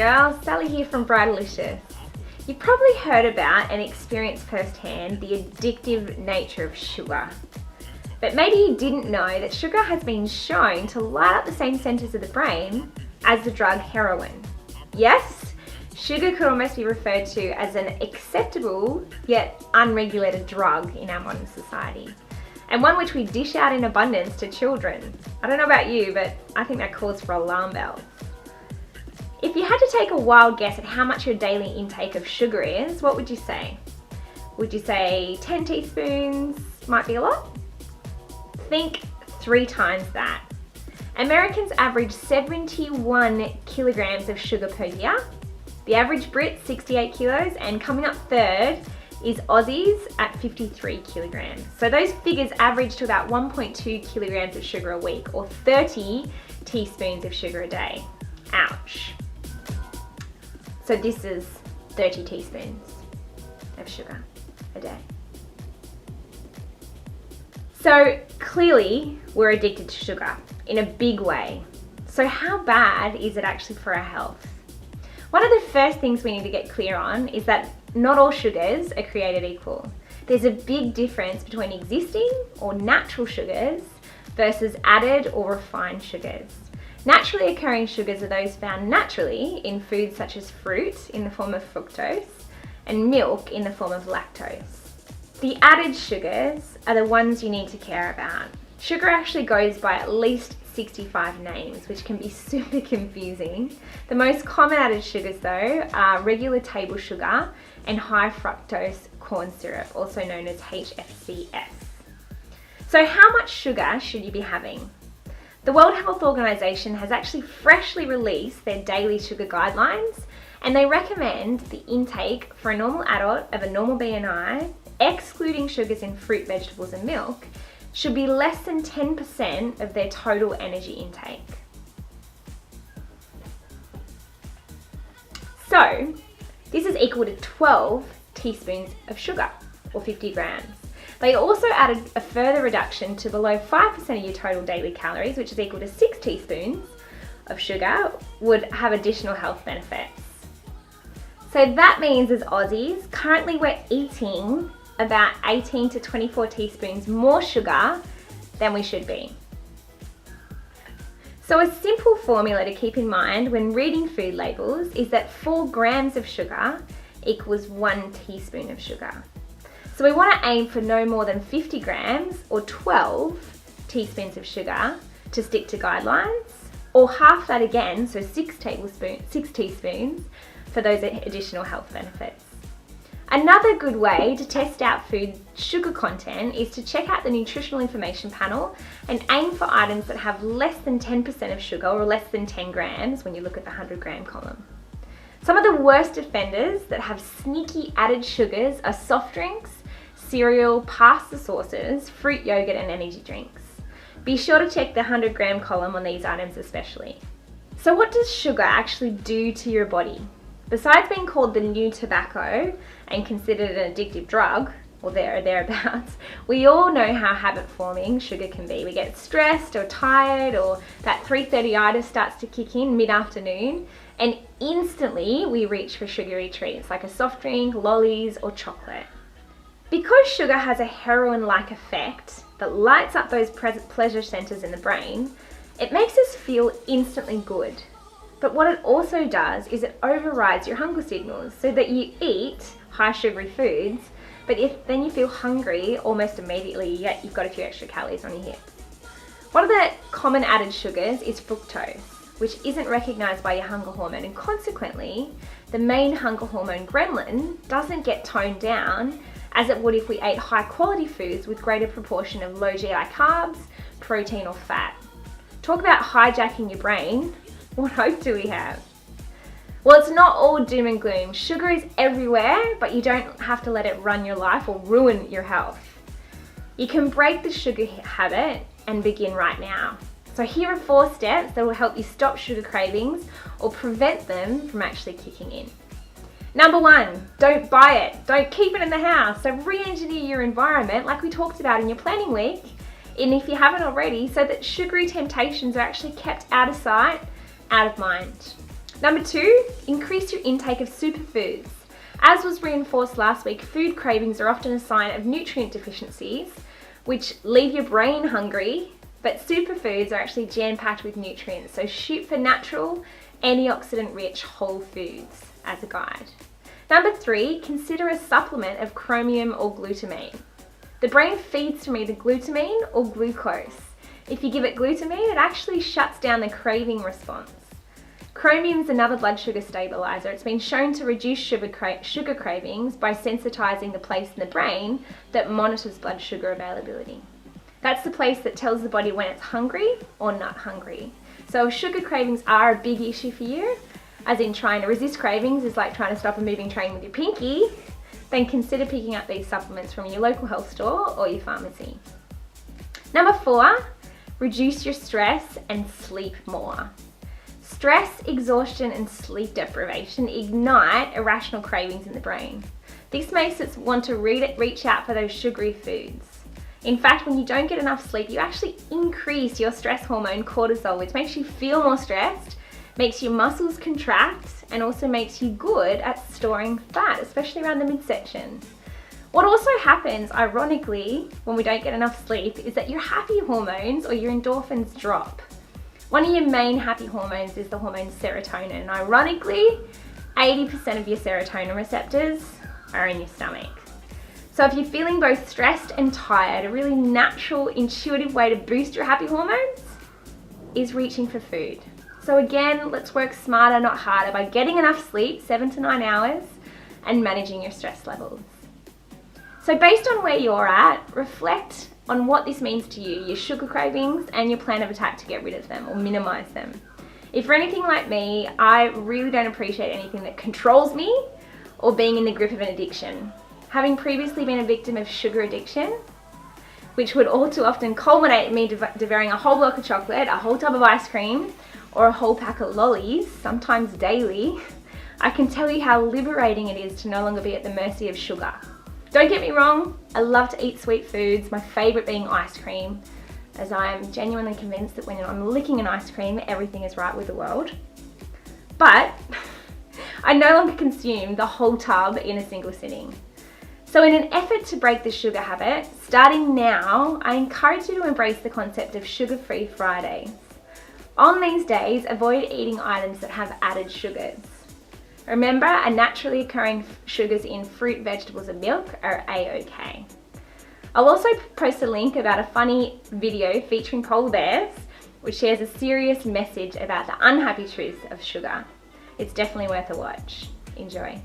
girls, Sally here from Bridalicious. You've probably heard about and experienced firsthand the addictive nature of sugar. But maybe you didn't know that sugar has been shown to light up the same centres of the brain as the drug heroin. Yes, sugar could almost be referred to as an acceptable yet unregulated drug in our modern society, and one which we dish out in abundance to children. I don't know about you, but I think that calls for alarm bells. If you had to take a wild guess at how much your daily intake of sugar is, what would you say? Would you say 10 teaspoons might be a lot? Think 3 times that. Americans average 71 kilograms of sugar per year. The average Brit, 68 kilos, and coming up third is Aussies at 53 kilograms. So those figures average to about 1.2 kilograms of sugar a week, or 30 teaspoons of sugar a day. Ouch. So this is 30 teaspoons of sugar a day. So clearly we're addicted to sugar in a big way. So how bad is it actually for our health? One of the first things we need to get clear on is that not all sugars are created equal. There's a big difference between existing or natural sugars versus added or refined sugars. Naturally occurring sugars are those found naturally in foods such as fruit in the form of fructose and milk in the form of lactose. The added sugars are the ones you need to care about. Sugar actually goes by at least 65 names, which can be super confusing. The most common added sugars though are regular table sugar and high fructose corn syrup, also known as HFCS. So how much sugar should you be having? The World Health Organization has actually freshly released their daily sugar guidelines, and they recommend the intake for a normal adult of a normal BMI, excluding sugars in fruit, vegetables and milk, should be less than 10% of their total energy intake. So this is equal to 12 teaspoons of sugar, or 50 grams. They also added a further reduction to below 5% of your total daily calories, which is equal to 6 teaspoons of sugar, would have additional health benefits. So that means as Aussies, currently we're eating about 18 to 24 teaspoons more sugar than we should be. So a simple formula to keep in mind when reading food labels is that 4 grams of sugar equals 1 teaspoon of sugar. So we want to aim for no more than 50 grams or 12 teaspoons of sugar to stick to guidelines, or half that again, so 6 teaspoons for those additional health benefits. Another good way to test out food sugar content is to check out the nutritional information panel and aim for items that have less than 10% of sugar or less than 10 grams when you look at the 100 gram column. Some of the worst offenders that have sneaky added sugars are soft drinks, cereal, pasta sauces, fruit yogurt and energy drinks. Be sure to check the 100 gram column on these items especially. So what does sugar actually do to your body? Besides being called the new tobacco and considered an addictive drug, or thereabouts, we all know how habit forming sugar can be. We get stressed or tired, or that 3:30itis starts to kick in mid-afternoon, and instantly we reach for sugary treats like a soft drink, lollies or chocolate. Because sugar has a heroin-like effect that lights up those pleasure centers in the brain, it makes us feel instantly good. But what it also does is it overrides your hunger signals so that you eat high sugary foods, but then you feel hungry almost immediately, yet you've got a few extra calories on your hips. One of the common added sugars is fructose, which isn't recognized by your hunger hormone, and consequently, the main hunger hormone ghrelin doesn't get toned down as it would if we ate high quality foods with greater proportion of low GI carbs, protein or fat. Talk about hijacking your brain. What hope do we have? Well, it's not all doom and gloom. Sugar is everywhere, but you don't have to let it run your life or ruin your health. You can break the sugar habit and begin right now. So here are 4 steps that will help you stop sugar cravings or prevent them from actually kicking in. Number 1, don't buy it. Don't keep it in the house. So re-engineer your environment like we talked about in your planning week, and if you haven't already, so that sugary temptations are actually kept out of sight, out of mind. Number 2, increase your intake of superfoods. As was reinforced last week, food cravings are often a sign of nutrient deficiencies, which leave your brain hungry, but superfoods are actually jam-packed with nutrients, so shoot for natural, antioxidant-rich whole foods as a guide. Number 3, consider a supplement of chromium or glutamine. The brain feeds from either glutamine or glucose. If you give it glutamine, it actually shuts down the craving response. Chromium is another blood sugar stabilizer. It's been shown to reduce sugar cravings by sensitizing the place in the brain that monitors blood sugar availability. That's the place that tells the body when it's hungry or not hungry. So if sugar cravings are a big issue for you, as in trying to resist cravings is like trying to stop a moving train with your pinky, then consider picking up these supplements from your local health store or your pharmacy. Number 4, reduce your stress and sleep more. Stress, exhaustion, and sleep deprivation ignite irrational cravings in the brain. This makes us want to reach out for those sugary foods. In fact, when you don't get enough sleep, you actually increase your stress hormone cortisol, which makes you feel more stressed, makes your muscles contract, and also makes you good at storing fat, especially around the midsection. What also happens, ironically, when we don't get enough sleep is that your happy hormones or your endorphins drop. One of your main happy hormones is the hormone serotonin, and ironically, 80% of your serotonin receptors are in your stomach. So if you're feeling both stressed and tired, a really natural, intuitive way to boost your happy hormones is reaching for food. So again, let's work smarter, not harder, by getting enough sleep, 7 to 9 hours, and managing your stress levels. So based on where you're at, reflect on what this means to you, your sugar cravings, and your plan of attack to get rid of them or minimize them. If you're anything like me, I really don't appreciate anything that controls me or being in the grip of an addiction. Having previously been a victim of sugar addiction, which would all too often culminate in me devouring a whole block of chocolate, a whole tub of ice cream, or a whole pack of lollies, sometimes daily, I can tell you how liberating it is to no longer be at the mercy of sugar. Don't get me wrong, I love to eat sweet foods, my favourite being ice cream, as I am genuinely convinced that when I'm licking an ice cream, everything is right with the world. But I no longer consume the whole tub in a single sitting. So in an effort to break the sugar habit, starting now, I encourage you to embrace the concept of sugar-free Fridays. On these days, avoid eating items that have added sugars. Remember, naturally occurring sugars in fruit, vegetables, and milk are A-OK. I'll also post a link about a funny video featuring polar bears, which shares a serious message about the unhappy truth of sugar. It's definitely worth a watch. Enjoy.